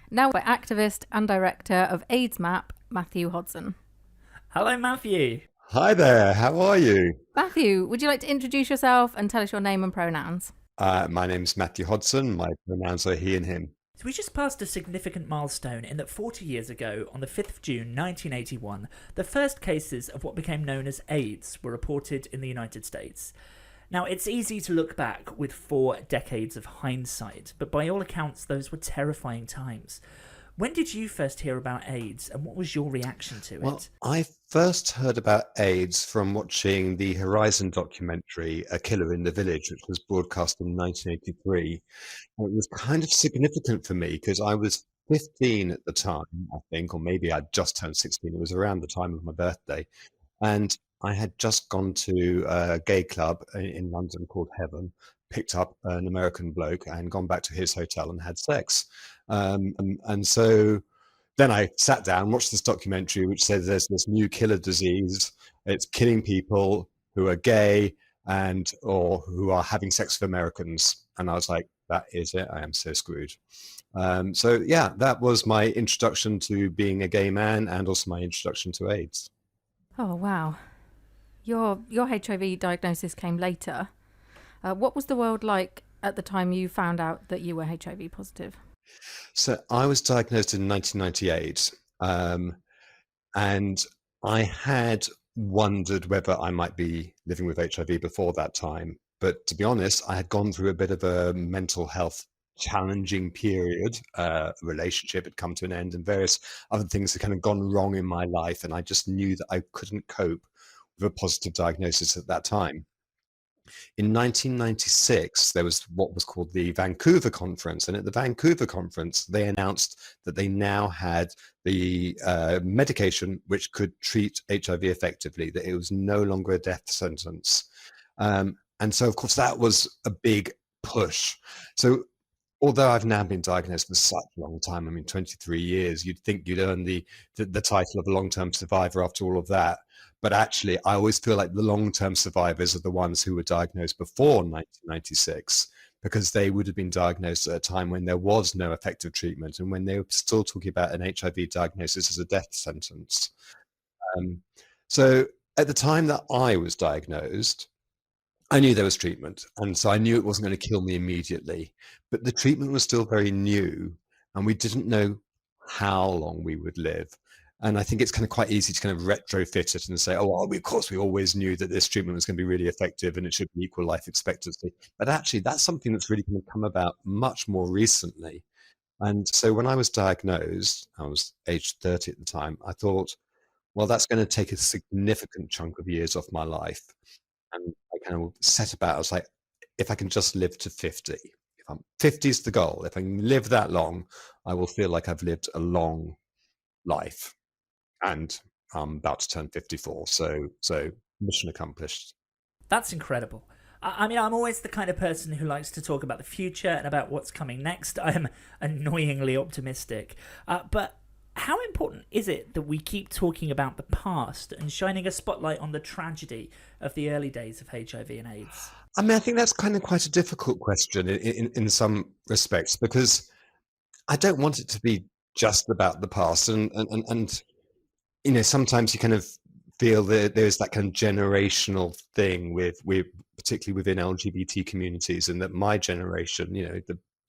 Now by activist and director of AIDS Map, Matthew Hodson. Hello, Matthew. Hi there, how are you? Matthew, would you like to introduce yourself and tell us your name and pronouns? My name's Matthew Hodson. My pronouns are he and him. So we just passed a significant milestone in that 40 years ago, on the 5th of June 1981, the first cases of what became known as AIDS were reported in the United States. Now, it's easy to look back with 4 decades of hindsight, but by all accounts, those were terrifying times. When did you first hear about AIDS, and what was your reaction to Well, it? I first heard about AIDS from watching the Horizon documentary, A Killer in the Village, which was broadcast in 1983. And it was kind of significant for me because I was 15 at the time, I think, or maybe I'd just turned 16. It was around the time of my birthday. And I had just gone to a gay club in London called Heaven, picked up an American bloke and gone back to his hotel and had sex. And so then I sat down, watched this documentary, which says there's this new killer disease. It's killing people who are gay and or who are having sex with Americans. And I was like, that is it. I am so screwed. So yeah, that was my introduction to being a gay man and also my introduction to AIDS. Oh, wow. Your HIV diagnosis came later. What was the world like at the time you found out that you were HIV positive? So I was diagnosed in 1998, and I had wondered whether I might be living with HIV before that time. But to be honest, I had gone through a bit of a mental health challenging period. A relationship had come to an end, and various other things had kind of gone wrong in my life, and I just knew that I couldn't cope with a positive diagnosis at that time. In 1996, there was what was called the Vancouver Conference. And at the Vancouver Conference, they announced that they now had the medication which could treat HIV effectively, that it was no longer a death sentence. And so, of course, that was a big push. So although I've now been diagnosed for such a long time, I mean, 23 years, you'd think you'd earn the title of a long-term survivor after all of that. But actually, I always feel like the long-term survivors are the ones who were diagnosed before 1996, because they would have been diagnosed at a time when there was no effective treatment and when they were still talking about an HIV diagnosis as a death sentence. Um, so at the time that I was diagnosed, I knew there was treatment, and so I knew it wasn't going to kill me immediately, but the treatment was still very new, and we didn't know how long we would live. And I think it's kind of quite easy to kind of retrofit it and say, oh, well, of course, we always knew that this treatment was going to be really effective and it should be equal life expectancy. But actually, that's something that's really kind of come about much more recently. And so when I was diagnosed, I was aged 30 at the time, I thought, well, that's going to take a significant chunk of years off my life. And I kind of set about, I was like, if I can just live to 50, if I'm 50 is the goal, if I can live that long, I will feel like I've lived a long life. And I'm about to turn 54. So mission accomplished. That's incredible. I mean, I'm always the kind of person who likes to talk about the future and about what's coming next. I am annoyingly optimistic. But how important is it that we keep talking about the past and shining a spotlight on the tragedy of the early days of HIV and AIDS? I mean, I think that's kind of quite a difficult question in some respects, because I don't want it to be just about the past. And you know, sometimes you kind of feel that there's that kind of generational thing with particularly within LGBT communities, and that my generation, you know,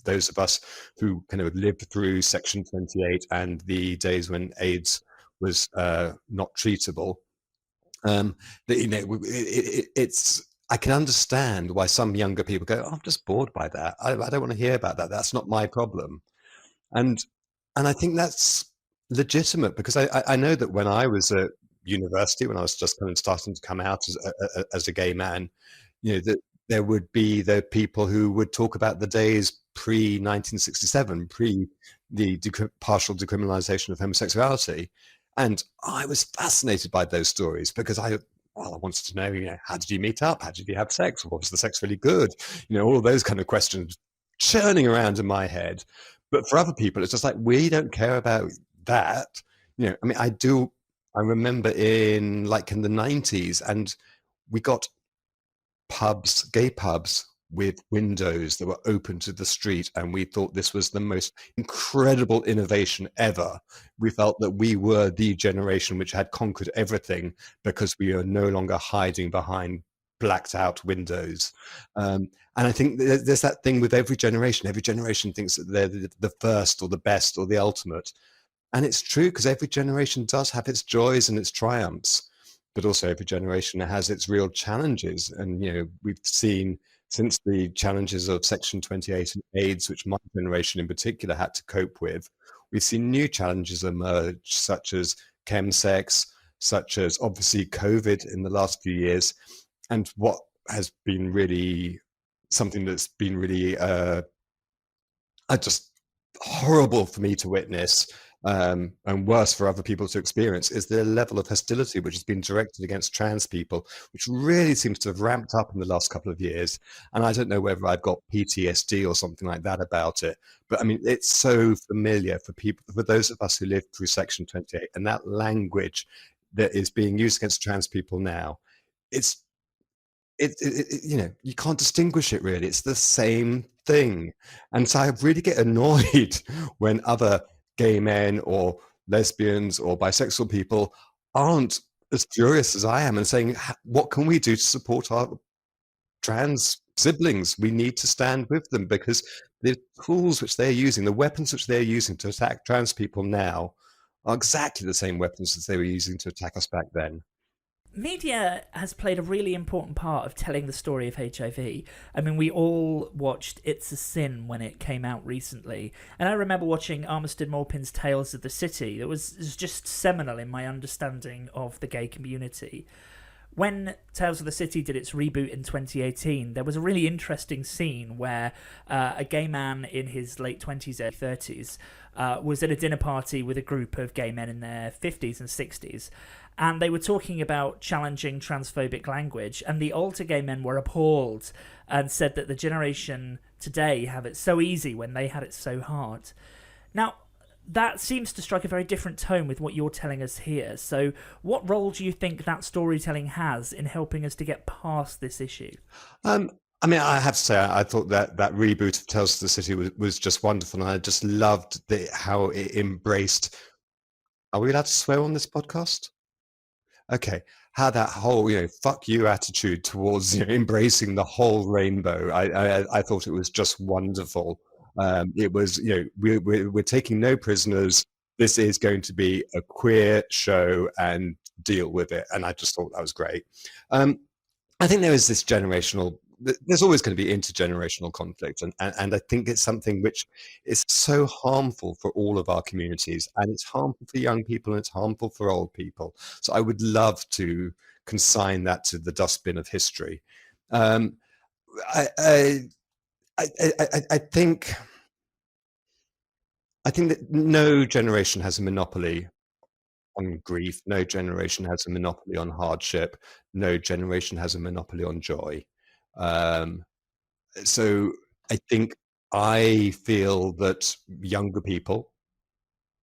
those of us who kind of lived through Section 28 and the days when AIDS was not treatable, that, you know, it's, I can understand why some younger people go, oh, I'm just bored by that. I don't want to hear about that. That's not my problem. And I think that's legitimate, because I know that when I was at university, when I was just kind of starting to come out as a gay man, you know, that there would be the people who would talk about the days pre 1967, pre the partial decriminalization of homosexuality, and I was fascinated by those stories because I wanted to know, you know, how did you meet up? How did you have sex? Was the sex really good? You know, all those kind of questions churning around in my head. But for other people, it's just like, we don't care about that. You know, I mean, I remember in the 90s, and we got pubs, gay pubs, with windows that were open to the street, and we thought this was the most incredible innovation ever. We felt that we were the generation which had conquered everything because we are no longer hiding behind blacked out windows. And I think there's that thing with every generation. Every generation thinks that they're the first or the best or the ultimate. And it's true, because every generation does have its joys and its triumphs, but also every generation has its real challenges. And, we've seen, since the challenges of Section 28 and AIDS, which my generation in particular had to cope with, we've seen new challenges emerge, such as chemsex, such as obviously COVID in the last few years. And what has been really something that's been really just horrible for me to witness, and worse for other people to experience, is the level of hostility which has been directed against trans people, which really seems to have ramped up in the last couple of years. And I don't know whether I've got PTSD or something like that about it, but I mean, it's so familiar for people, for those of us who lived through Section 28, and that language that is being used against trans people now, it's you can't distinguish it really. It's the same thing. And so I really get annoyed when other gay men or lesbians or bisexual people aren't as furious as I am and saying, what can we do to support our trans siblings? We need to stand with them, because the tools which they're using, the weapons which they're using to attack trans people now, are exactly the same weapons as they were using to attack us back then. Media has played a really important part of telling the story of HIV. I mean, we all watched It's a Sin when it came out recently, and I remember watching Armistead Maupin's Tales of the City. It was just seminal in my understanding of the gay community. When Tales of the City did its reboot in 2018, there was a really interesting scene where a gay man in his late 20s, early 30s was at a dinner party with a group of gay men in their 50s and 60s. And they were talking about challenging transphobic language, and the older gay men were appalled and said that the generation today have it so easy when they had it so hard. Now, that seems to strike a very different tone with what you're telling us here. So what role do you think that storytelling has in helping us to get past this issue? I mean, I have to say, I thought that reboot of Tales of the City was just wonderful, and I just loved how it embraced... Are we allowed to swear on this podcast? Okay, how that whole, fuck you attitude towards, embracing the whole rainbow. I thought it was just wonderful. It was, we're taking no prisoners. This is going to be a queer show, and deal with it. And I just thought that was great. I think there is this there's always going to be intergenerational conflict. And I think it's something which is so harmful for all of our communities. And it's harmful for young people, and it's harmful for old people. So I would love to consign that to the dustbin of history. I think that no generation has a monopoly on grief. No generation has a monopoly on hardship. No generation has a monopoly on joy. So I feel that younger people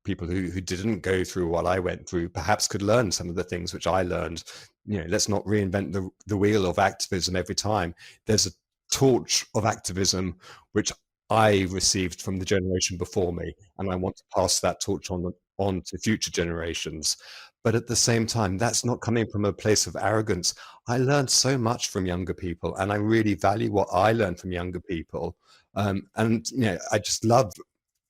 who didn't go through what I went through, perhaps could learn some of the things which I learned. Let's not reinvent the wheel of activism every time. There's a torch of activism which I received from the generation before me, and I want to pass that torch on to future generations. But at the same time, that's not coming from a place of arrogance. I learned so much from younger people, and I really value what I learned from younger people. And I just love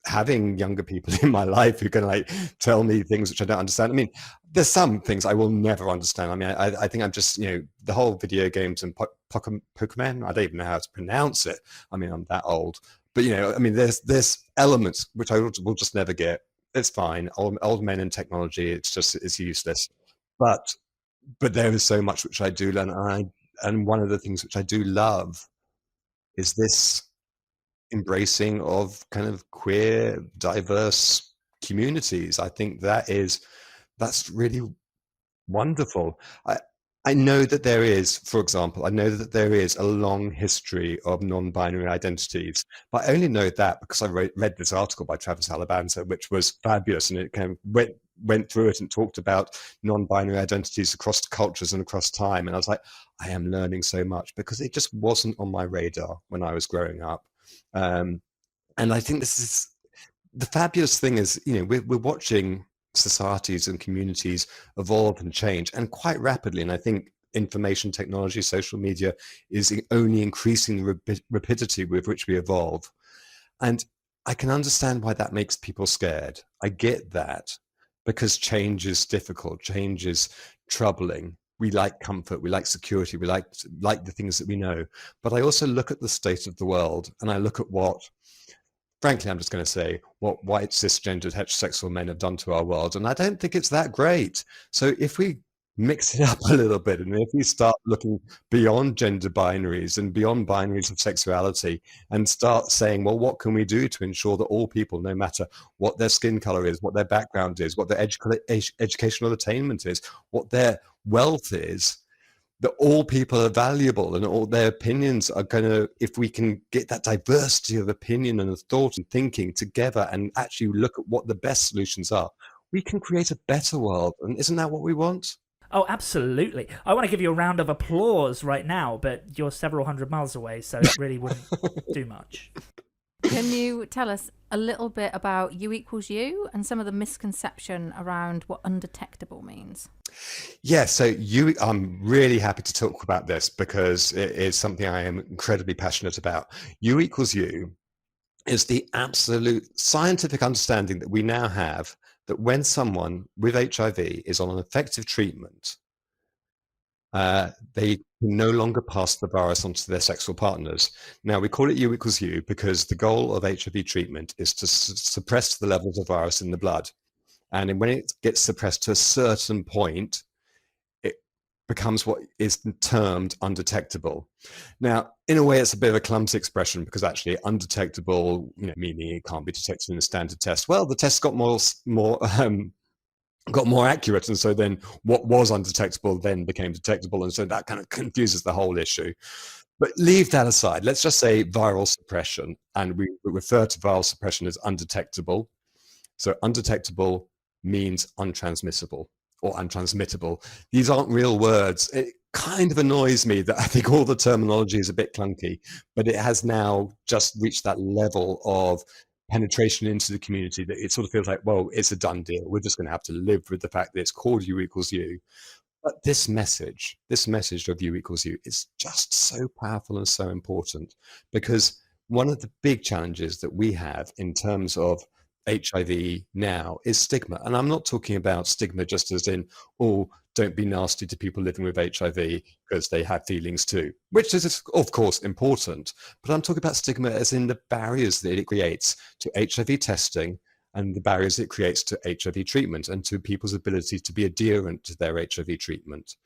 having younger people in my life who can tell me things which I don't understand. I mean, there's some things I will never understand. I mean, I think I'm just, the whole video games and Pokemon, I don't even know how to pronounce it. I mean, I'm that old. But, I mean, there's elements which I will just never get. It's fine. Old men in technology, it's useless. But there is so much which I do learn. And one of the things which I do love is this embracing of kind of queer, diverse communities. I think that's really wonderful. I know that there is, for example, I know that there is a long history of non-binary identities, but I only know that because I read this article by Travis Alabanza, which was fabulous, and it kind of went through it and talked about non-binary identities across cultures and across time. And I was like, I am learning so much, because it just wasn't on my radar when I was growing up. And I think this is the fabulous thing is, we're watching societies and communities evolve and change, and quite rapidly. And I think information technology, social media is only increasing the rapidity with which we evolve. And I can understand why that makes people scared. I get that, because change is difficult, change is troubling. We like comfort, we like security, we like the things that we know. But I also look at the state of the world, and I look at frankly, I'm just going to say what white, cisgendered, heterosexual men have done to our world. And I don't think it's that great. So if we mix it up a little bit, and if we start looking beyond gender binaries and beyond binaries of sexuality, and start saying, well, what can we do to ensure that all people, no matter what their skin color is, what their background is, what their educational attainment is, what their wealth is, that all people are valuable and all their opinions are going to, if we can get that diversity of opinion and of thought and thinking together and actually look at what the best solutions are, we can create a better world. And isn't that what we want? Oh, absolutely. I want to give you a round of applause right now, but you're several hundred miles away, so it really wouldn't do much. Can you tell us a little bit about U equals U and some of the misconception around what undetectable means? Yeah, so I'm really happy to talk about this, because it is something I am incredibly passionate about. U equals U is the absolute scientific understanding that we now have that when someone with HIV is on an effective treatment, they can no longer pass the virus on to their sexual partners. Now, we call it U equals U because the goal of HIV treatment is to suppress the levels of virus in the blood. And when it gets suppressed to a certain point, it becomes what is termed undetectable. Now, in a way, it's a bit of a clumsy expression, because actually undetectable, meaning it can't be detected in a standard test. Well, the test got more accurate, and so then what was undetectable then became detectable, and so that kind of confuses the whole issue. But leave that aside. Let's just say viral suppression, and we refer to viral suppression as undetectable. So undetectable means untransmissible or untransmittable. These aren't real words. It kind of annoys me that I think all the terminology is a bit clunky, but it has now just reached that level of penetration into the community that it sort of feels like, well, it's a done deal. We're just going to have to live with the fact that it's called U equals U. But this message of U equals U is just so powerful and so important, because one of the big challenges that we have in terms of HIV now is stigma. And I'm not talking about stigma just as in, oh, don't be nasty to people living with HIV because they have feelings too, which is of course important. But I'm talking about stigma as in the barriers that it creates to HIV testing and the barriers it creates to HIV treatment and to people's ability to be adherent to their HIV treatment.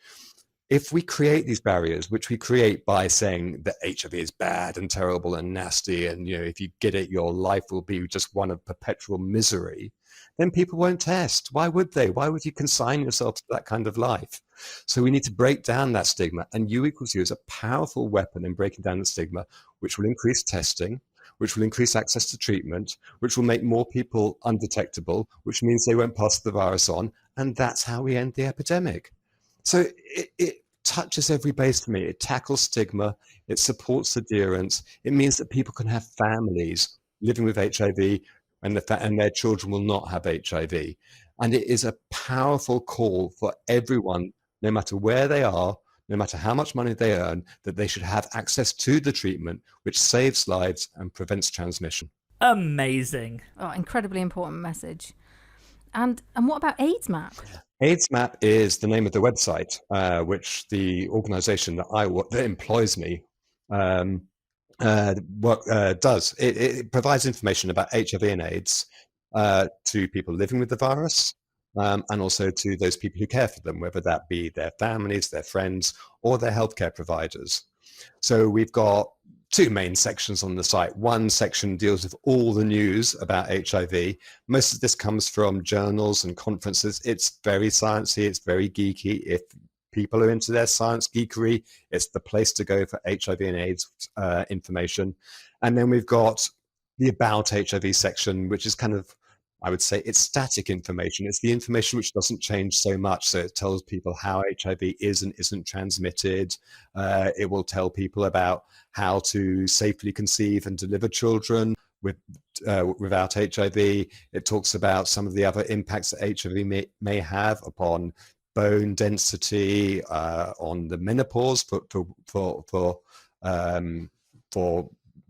If we create these barriers, which we create by saying that HIV is bad and terrible and nasty, and if you get it, your life will be just one of perpetual misery, then people won't test. Why would they? Why would you consign yourself to that kind of life? So we need to break down that stigma, and U equals U is a powerful weapon in breaking down the stigma, which will increase testing, which will increase access to treatment, which will make more people undetectable, which means they won't pass the virus on, and that's how we end the epidemic. So it touches every base for me. It tackles stigma. It supports adherence. It means that people can have families living with HIV, and their children will not have HIV. And it is a powerful call for everyone, no matter where they are, no matter how much money they earn, that they should have access to the treatment, which saves lives and prevents transmission. Amazing. Oh, incredibly important message. And what about AIDS Map? AIDS Map is the name of the website, which the organization that employs me does. It provides information about HIV and AIDS to people living with the virus, and also to those people who care for them, whether that be their families, their friends, or their healthcare providers. So we've got two main sections on the site. One section deals with all the news about HIV. Most of this comes from journals and conferences. It's very sciencey, it's very geeky. If people are into their science geekery, it's the place to go for HIV and AIDS information. And then we've got the About HIV section, which is kind of, I would say, it's static information. It's the information which doesn't change so much. So it tells people how HIV is and isn't transmitted. It will tell people about how to safely conceive and deliver children without HIV. It talks about some of the other impacts that HIV may have upon bone density, on the menopause for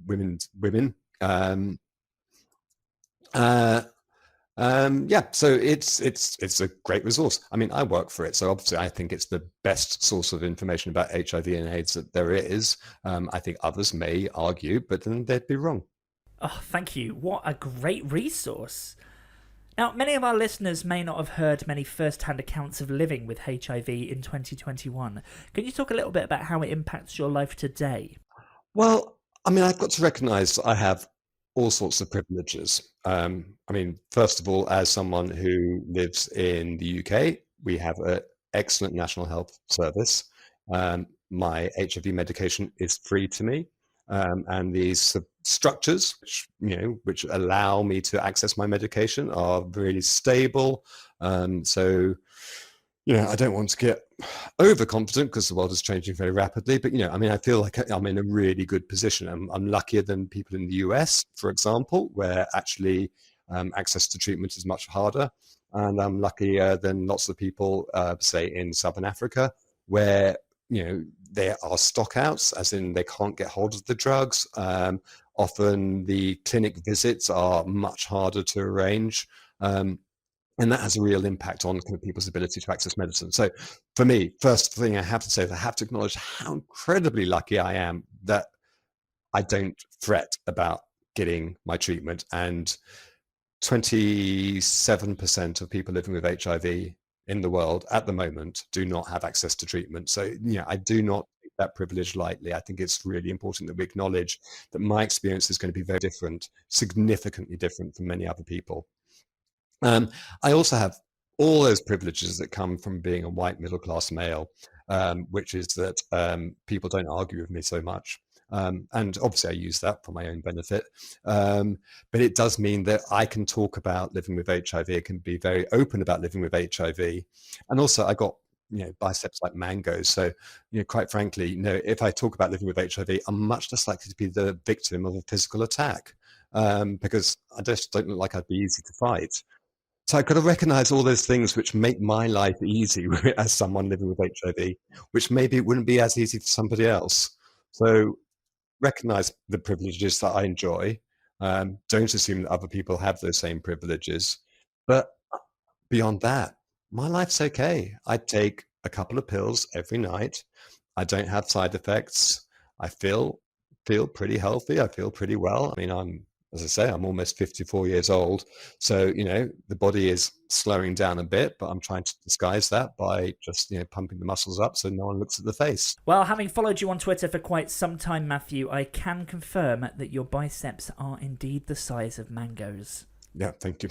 women. Yeah, so it's a great resource. I mean, I work for it, so obviously I think it's the best source of information about HIV and AIDS that there is. I think others may argue, but then they'd be wrong. Oh, thank you. What a great resource. Now, many of our listeners may not have heard many first-hand accounts of living with HIV in 2021. Can you talk a little bit about how it impacts your life today? Well, I mean, I've got to recognise I have all sorts of privileges. I mean, first of all, as someone who lives in the UK, we have an excellent National Health Service. My HIV medication is free to me. And these structures, which allow me to access my medication, are really stable. So, I don't want to get overconfident because the world is changing very rapidly. But I mean, I feel like I'm in a really good position. I'm luckier than people in the US, for example, where actually access to treatment is much harder, and I'm luckier than lots of people, say, in Southern Africa, where there are stockouts, as in they can't get hold of the drugs. Often the clinic visits are much harder to arrange. And that has a real impact on kind of people's ability to access medicine. So for me, first thing I have to say is I have to acknowledge how incredibly lucky I am that I don't fret about getting my treatment. And 27% of people living with HIV in the world at the moment do not have access to treatment. So, I do not take that privilege lightly. I think it's really important that we acknowledge that my experience is going to be very different, significantly different from many other people. I also have all those privileges that come from being a white middle-class male, which is that people don't argue with me so much. And obviously I use that for my own benefit. But it does mean that I can talk about living with HIV. I can be very open about living with HIV. And also I got, biceps like mangoes. So, quite frankly, if I talk about living with HIV, I'm much less likely to be the victim of a physical attack, because I just don't look like I'd be easy to fight. So I've got to recognize all those things which make my life easy as someone living with HIV, which maybe it wouldn't be as easy for somebody else. So recognize the privileges that I enjoy. Don't assume that other people have those same privileges. But beyond that, my life's okay. I take a couple of pills every night. I don't have side effects. I feel pretty healthy. I feel pretty well. I mean, as I say, I'm almost 54 years old. So, the body is slowing down a bit, but I'm trying to disguise that by just, pumping the muscles up so no one looks at the face. Well, having followed you on Twitter for quite some time, Matthew, I can confirm that your biceps are indeed the size of mangoes. Yeah, thank you.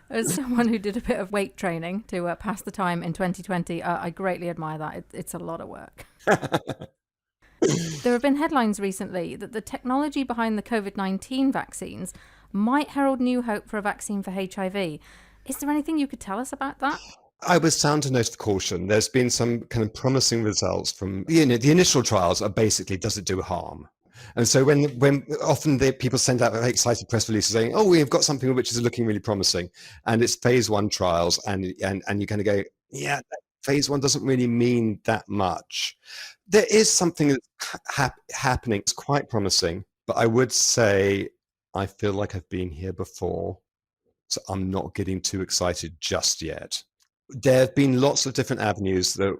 As someone who did a bit of weight training to pass the time in 2020, I greatly admire that. It's a lot of work. There have been headlines recently that the technology behind the COVID-19 vaccines might herald new hope for a vaccine for HIV. Is there anything you could tell us about that? I would sound a note of caution. There's been some kind of promising results from, the initial trials are basically, does it do harm? And so when often people send out very excited press releases saying, oh, we have got something which is looking really promising, and it's phase 1 trials, and you kind of go, yeah, phase 1 doesn't really mean that much. There is something that's happening. It's quite promising, but I would say I feel like I've been here before, so I'm not getting too excited just yet. There have been lots of different avenues that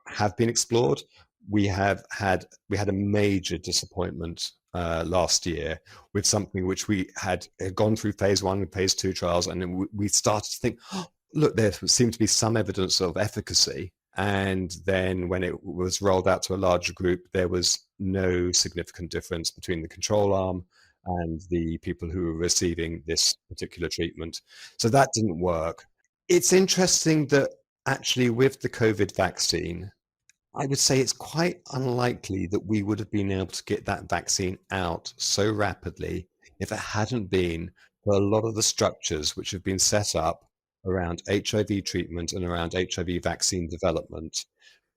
have been explored. We had a major disappointment last year with something which we had gone through phase 1 and phase 2 trials, and then we started to think, oh, look, there seemed to be some evidence of efficacy. And then when it was rolled out to a larger group, there was no significant difference between the control arm and the people who were receiving this particular treatment. So that didn't work. It's interesting that actually, with the COVID vaccine, I would say it's quite unlikely that we would have been able to get that vaccine out so rapidly if it hadn't been for a lot of the structures which have been set up around HIV treatment and around HIV vaccine development,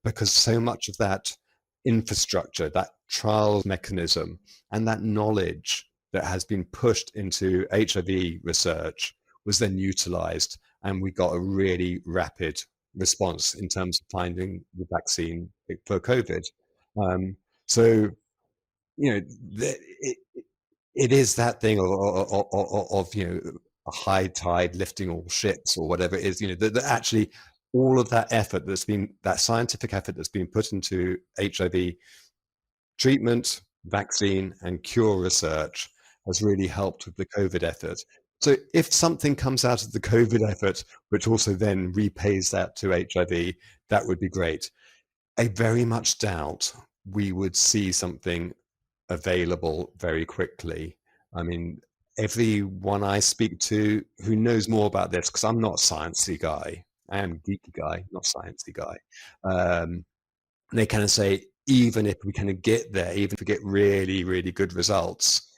because so much of that infrastructure, that trials mechanism, and that knowledge that has been pushed into HIV research was then utilized, and we got a really rapid response in terms of finding the vaccine for COVID. Um, so, you know, it is that thing of, you know, a high tide lifting all ships or whatever it is, you know, that actually all of that effort that scientific effort that's been put into HIV treatment, vaccine, and cure research has really helped with the COVID effort. So if something comes out of the COVID effort, which also then repays that to HIV, that would be great. I very much doubt we would see something available very quickly. I mean, everyone I speak to who knows more about this, because I'm not a sciencey guy, I am a geeky guy, not sciencey guy. They kind of say, even if we kind of get there, even if we get really, really good results,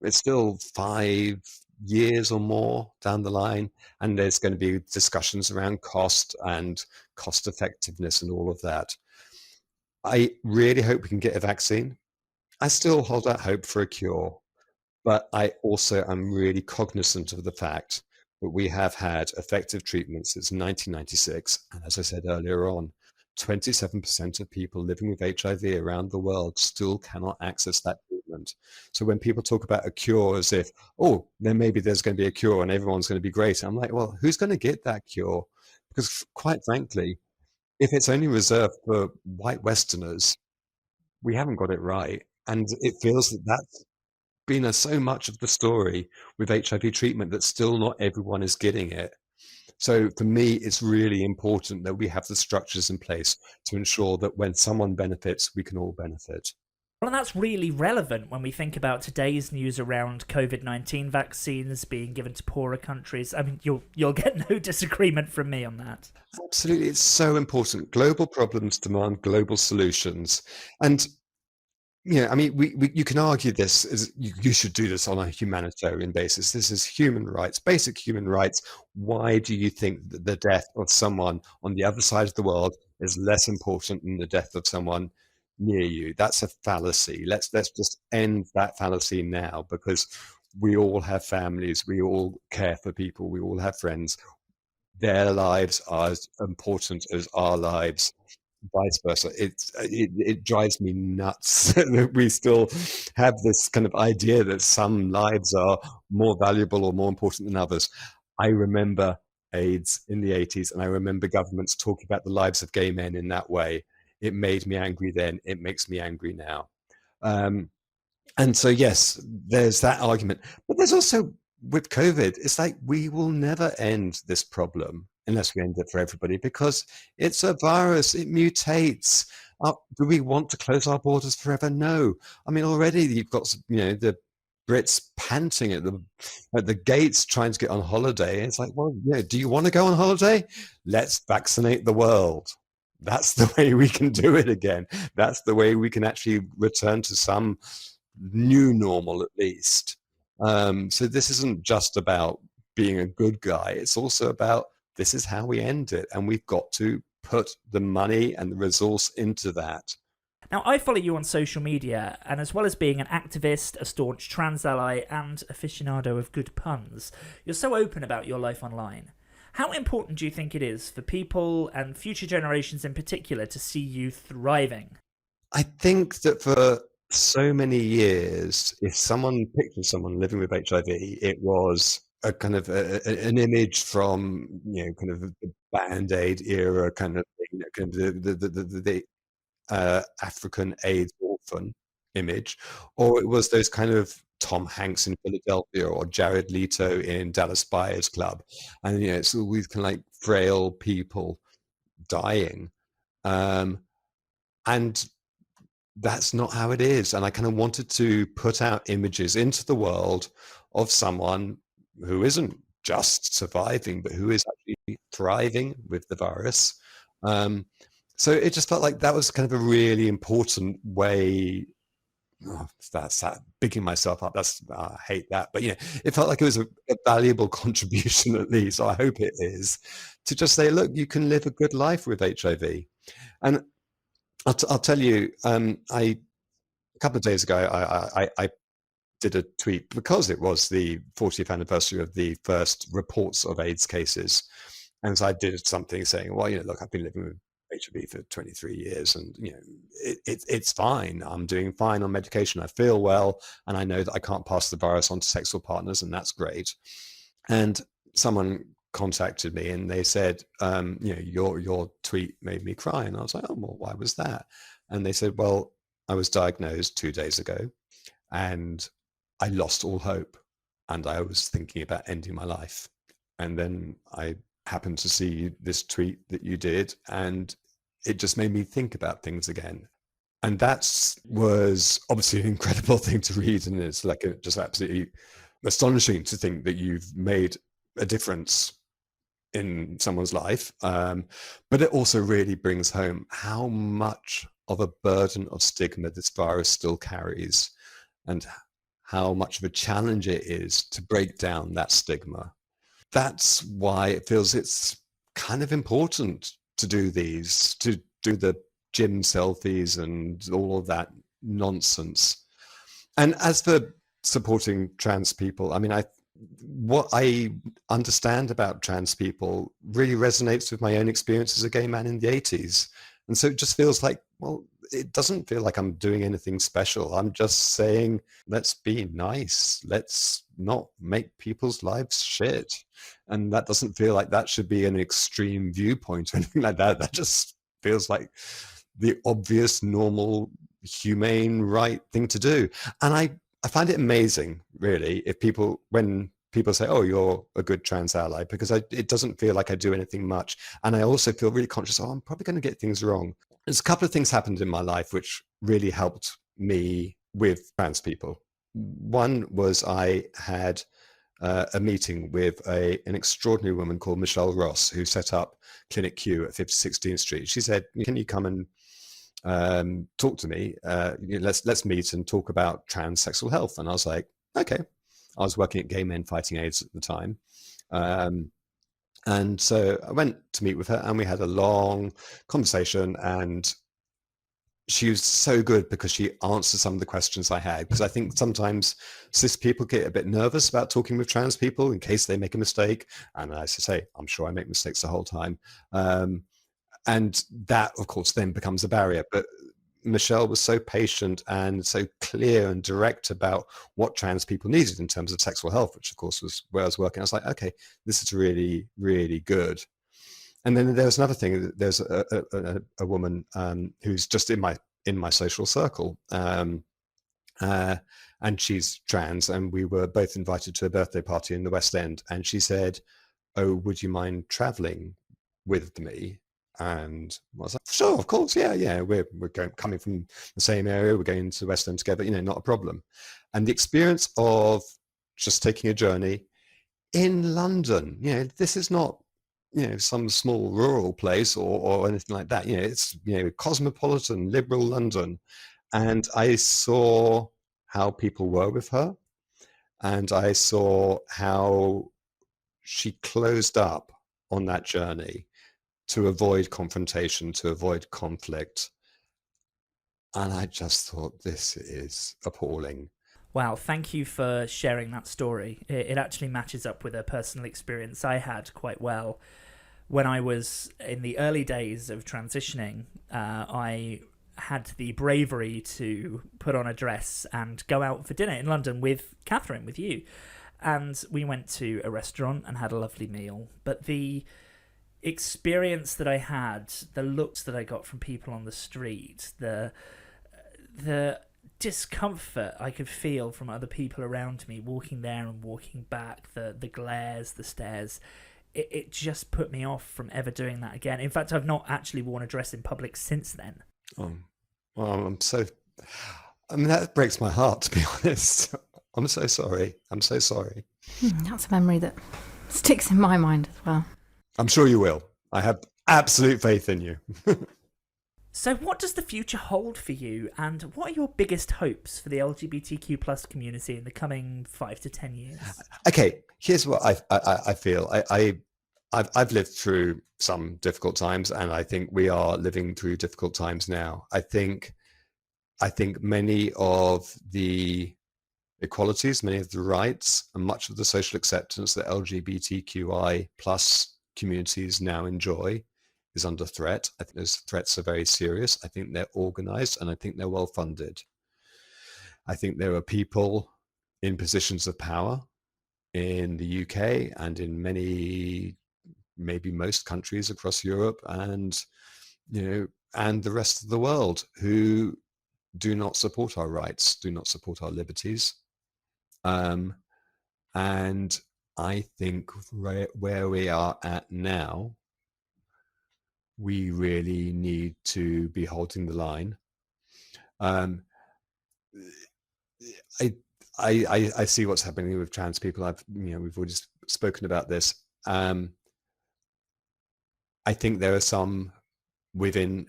it's still 5 years or more down the line, and there's going to be discussions around cost and cost effectiveness and all of that. I really hope we can get a vaccine. I still hold out hope for a cure, but I also am really cognizant of the fact that we have had effective treatments since 1996. And as I said earlier on, 27% of people living with HIV around the world still cannot access that treatment. So when people talk about a cure as if, oh, then maybe there's going to be a cure and everyone's going to be great, I'm like, well, who's going to get that cure? Because quite frankly, if it's only reserved for white Westerners, we haven't got it right. And it feels that that's been so much of the story with HIV treatment that still not everyone is getting it. So for me, it's really important that we have the structures in place to ensure that when someone benefits, we can all benefit. Well, and that's really relevant when we think about today's news around COVID-19 vaccines being given to poorer countries. I mean, you'll get no disagreement from me on that. Absolutely, it's so important. Global problems demand global solutions. And I mean, you can argue this as you should do this on a humanitarian basis. This is human rights, basic human rights. Why do you think that the death of someone on the other side of the world is less important than the death of someone near you? That's a fallacy. Let's just end that fallacy now, because we all have families, we all care for people, we all have friends. Their lives are as important as our lives. Vice versa. It drives me nuts that we still have this kind of idea that some lives are more valuable or more important than others. I remember AIDS in the 80s, and I remember governments talking about the lives of gay men in that way. It made me angry then. It makes me angry now. And so, yes, there's that argument. But there's also, with COVID, it's like we will never end this problem unless we end it for everybody, because it's a virus, it mutates. Do we want to close our borders forever? No. I mean, already you've got, the Brits panting at the gates trying to get on holiday. It's like, well, do you want to go on holiday? Let's vaccinate the world. That's the way we can do it again. That's the way we can actually return to some new normal, at least. So this isn't just about being a good guy. It's also about, this is how we end it, and we've got to put the money and the resource into that. Now, I follow you on social media, and as well as being an activist, a staunch trans ally, and aficionado of good puns, you're so open about your life online. How important do you think it is for people, and future generations in particular, to see you thriving? I think that for so many years, if someone pictured someone living with HIV, it was a kind of an image from kind of the Band-Aid era kind of thing, kind of the African AIDS orphan image, or it was those kind of Tom Hanks in Philadelphia or Jared Leto in Dallas Buyers Club, and it's always kind of like frail people dying, and that's not how it is. And I kind of wanted to put out images into the world of someone who isn't just surviving, but who is actually thriving with the virus. So it just felt like that was kind of a really important way. Oh, that's bigging myself up. I hate that, but it felt like it was a valuable contribution, at least. I hope it is, to just say, look, you can live a good life with HIV. And I'll tell you, a couple of days ago, I did a tweet because it was the 40th anniversary of the first reports of AIDS cases. And so I did something saying, well, look, I've been living with HIV for 23 years and, it's fine. I'm doing fine on medication. I feel well. And I know that I can't pass the virus on to sexual partners, and that's great. And someone contacted me and they said, your tweet made me cry. And I was like, oh, well, why was that? And they said, well, I was diagnosed 2 days ago and I lost all hope and I was thinking about ending my life. And then I happened to see this tweet that you did, and it just made me think about things again. And that was obviously an incredible thing to read. And it's like just absolutely astonishing to think that you've made a difference in someone's life. But it also really brings home how much of a burden of stigma this virus still carries, and how much of a challenge it is to break down that stigma. That's why it feels it's kind of important to do the gym selfies and all of that nonsense. And as for supporting trans people, I mean, what I understand about trans people really resonates with my own experience as a gay man in the 80s. And so it just feels like, well, it doesn't feel like I'm doing anything special. I'm just saying, let's be nice. Let's not make people's lives shit. And that doesn't feel like that should be an extreme viewpoint or anything like that. That just feels like the obvious, normal, humane, right thing to do. And I find it amazing, really, when people say, oh, you're a good trans ally, because it doesn't feel like I do anything much. And I also feel really conscious, I'm probably going to get things wrong. There's a couple of things happened in my life which really helped me with trans people. One was I had a meeting with an extraordinary woman called Michelle Ross, who set up Clinic Q at 5016th Street. She said, can you come and talk to me? Let's meet and talk about trans sexual health. And I was like, okay. I was working at Gay Men Fighting AIDS at the time. And so I went to meet with her and we had a long conversation, and she was so good because she answered some of the questions I had, because I think sometimes cis people get a bit nervous about talking with trans people in case they make a mistake. And as I say, I'm sure I make mistakes the whole time. And that, of course, then becomes a barrier. But Michelle was so patient and so clear and direct about what trans people needed in terms of sexual health, which of course was where I was working. I was like, okay, this is really, really good. And then there was another thing. There's a woman who's just in my social circle, and she's trans, and we were both invited to a birthday party in the West End. And she said, oh, would you mind traveling with me? And I was like, sure, of course, yeah. We're coming from the same area. We're going to West End together, not a problem. And the experience of just taking a journey in London, this is not, some small rural place or anything like that. It's, cosmopolitan, liberal London. And I saw how people were with her, and I saw how she closed up on that journey to avoid confrontation, to avoid conflict. And I just thought, this is appalling. Wow, thank you for sharing that story. It actually matches up with a personal experience I had quite well. When I was in the early days of transitioning, I had the bravery to put on a dress and go out for dinner in London with Catherine, with you. And we went to a restaurant and had a lovely meal. But the experience that I had, the looks that I got from people on the street, the discomfort I could feel from other people around me walking there and walking back, the glares, the stares, it just put me off from ever doing that again. In fact, I've not actually worn a dress in public since then. Oh, well, that breaks my heart, to be honest. I'm so sorry. That's a memory that sticks in my mind as well. I'm sure you will. I have absolute faith in you. So, what does the future hold for you, and what are your biggest hopes for the LGBTQ plus community in the coming 5 to 10 years? Okay, here's what I feel. I've lived through some difficult times, and I think we are living through difficult times now. I think many of the equalities, many of the rights, and much of the social acceptance that LGBTQI plus communities now enjoy is under threat. I think those threats are very serious. I think they're organized, and I think they're well funded. I think there are people in positions of power in the UK and in many, maybe most countries across Europe and, and the rest of the world who do not support our rights, do not support our liberties. And I think where we are at now, we really need to be holding the line. I see what's happening with trans people. We've already spoken about this. I think there are some within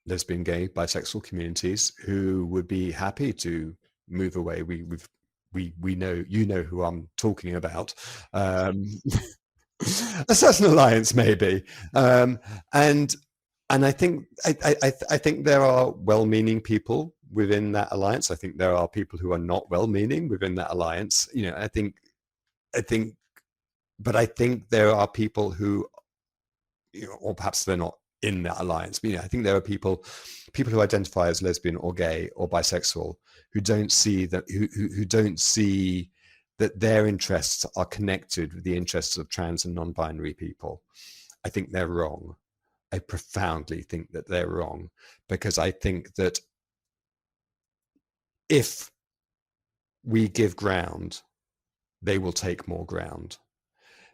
lesbian, gay, bisexual communities who would be happy to move away. We know, who I'm talking about. A certain alliance, maybe, and I think I think there are well-meaning people within that alliance. I think there are people who are not well-meaning within that alliance. I think, but I think there are people who, or perhaps they're not in that alliance. But, I think there are people who identify as lesbian or gay or bisexual who don't see that who don't see that their interests are connected with the interests of trans and non-binary people. I think they're wrong. I profoundly think that they're wrong, because I think that if we give ground, they will take more ground.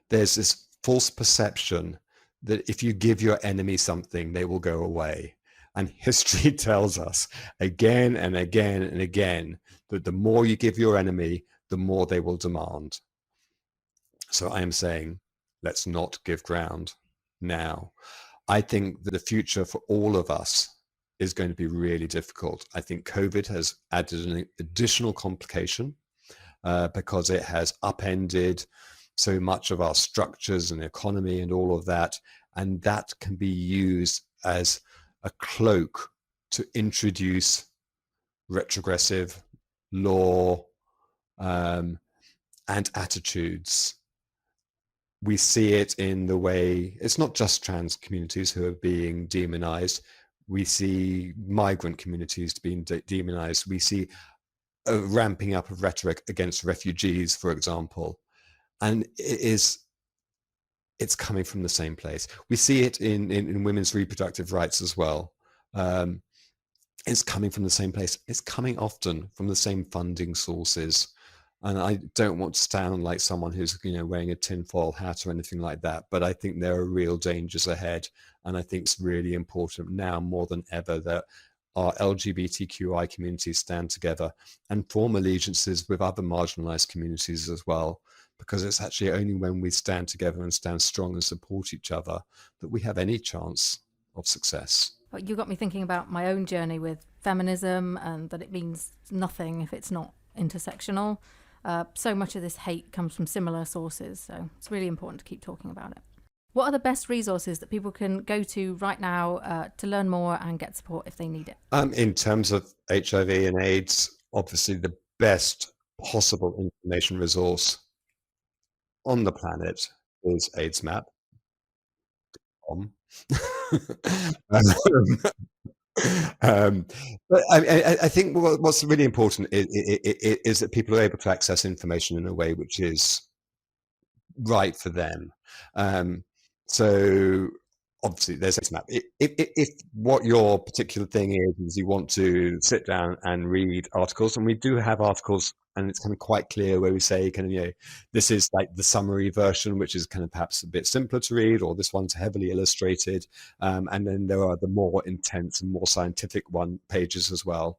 There's this false perception that if you give your enemy something, they will go away. And history tells us again and again and again that the more you give your enemy, the more they will demand. So I am saying, let's not give ground now. I think that the future for all of us is going to be really difficult. I think COVID has added an additional complication because it has upended so much of our structures and economy and all of that. And that can be used as a cloak to introduce retrogressive law and attitudes. We see it in the way, it's not just trans communities who are being demonized. We see migrant communities being demonized. We see a ramping up of rhetoric against refugees, for example. And it's coming from the same place. We see it in women's reproductive rights as well. It's coming from the same place. It's coming often from the same funding sources. And I don't want to sound like someone who's, wearing a tinfoil hat or anything like that, but I think there are real dangers ahead. And I think it's really important now more than ever that our LGBTQI communities stand together and form allegiances with other marginalized communities as well, because it's actually only when we stand together and stand strong and support each other that we have any chance of success. You got me thinking about my own journey with feminism, and that it means nothing if it's not intersectional. So much of this hate comes from similar sources, so it's really important to keep talking about it. What are the best resources that people can go to right now to learn more and get support if they need it? In terms of HIV and AIDS, obviously the best possible information resource on the planet is AIDSmap.com. But I think what's really important is that people are able to access information in a way which is right for them. So obviously there's AIDSmap. If what your particular thing is you want to sit down and read articles, and we do have articles and it's kind of quite clear where we say kind of, this is like the summary version, which is kind of perhaps a bit simpler to read, or this one's heavily illustrated. And then there are the more intense and more scientific pages as well.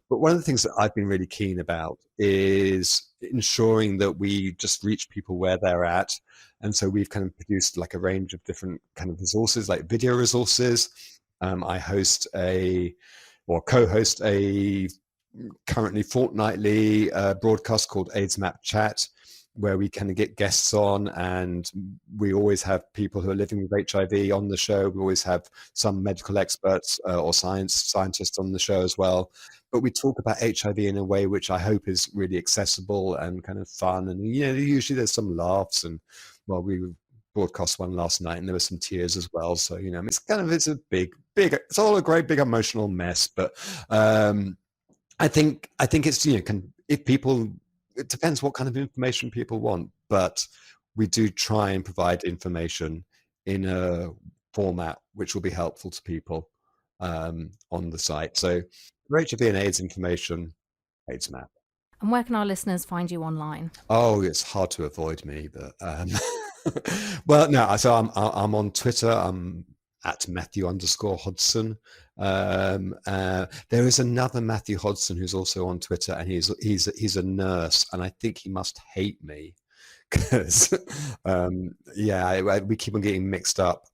But one of the things that I've been really keen about is ensuring that we just reach people where they're at. And so we've kind of produced like a range of different kind of resources, like video resources. I host or co-host a currently fortnightly broadcast called AIDS Map Chat, where we kind of get guests on, and we always have people who are living with HIV on the show. We always have some medical experts or scientists on the show as well. But we talk about HIV in a way which I hope is really accessible and kind of fun. And, usually there's some laughs, and well, we broadcast one last night and there were some tears as well. So, it's a big, it's all a great big emotional mess. But I think it's, if people, it depends what kind of information people want, but we do try and provide information in a format which will be helpful to people on the site. So for HIV and AIDS information, AIDS Map. And where can our listeners find you online? Oh, it's hard to avoid me, but well, no. So I'm on Twitter. I'm at Matthew_Hodson. There is another Matthew Hodson who's also on Twitter, and he's a nurse, and I think he must hate me because we keep on getting mixed up.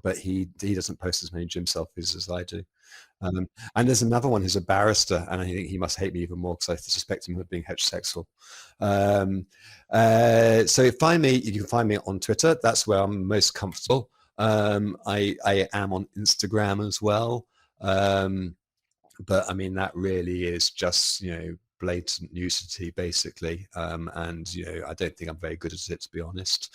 But he doesn't post as many gym selfies as I do. And there's another one who's a barrister, and I think he must hate me even more because I suspect him of being heterosexual. So you can find me on Twitter. That's where I'm most comfortable. I am on Instagram as well. But I mean, that really is just, blatant nudity basically. And, I don't think I'm very good at it, to be honest.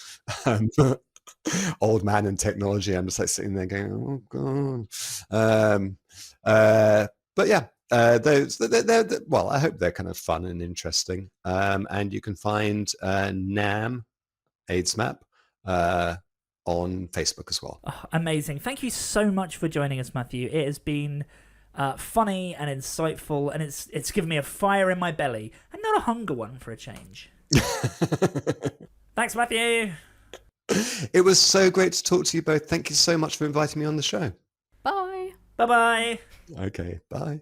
Old man in technology. I'm just like sitting there going, oh God. But yeah, well, I hope they're kind of fun and interesting. And you can find NAM AIDS Map on Facebook as well. Oh, amazing. Thank you so much for joining us, Matthew. It has been funny and insightful, and it's given me a fire in my belly, and not a hunger one for a change. Thanks, Matthew. It was so great to talk to you both. Thank you so much for inviting me on the show. Bye. Bye-bye. Okay, bye.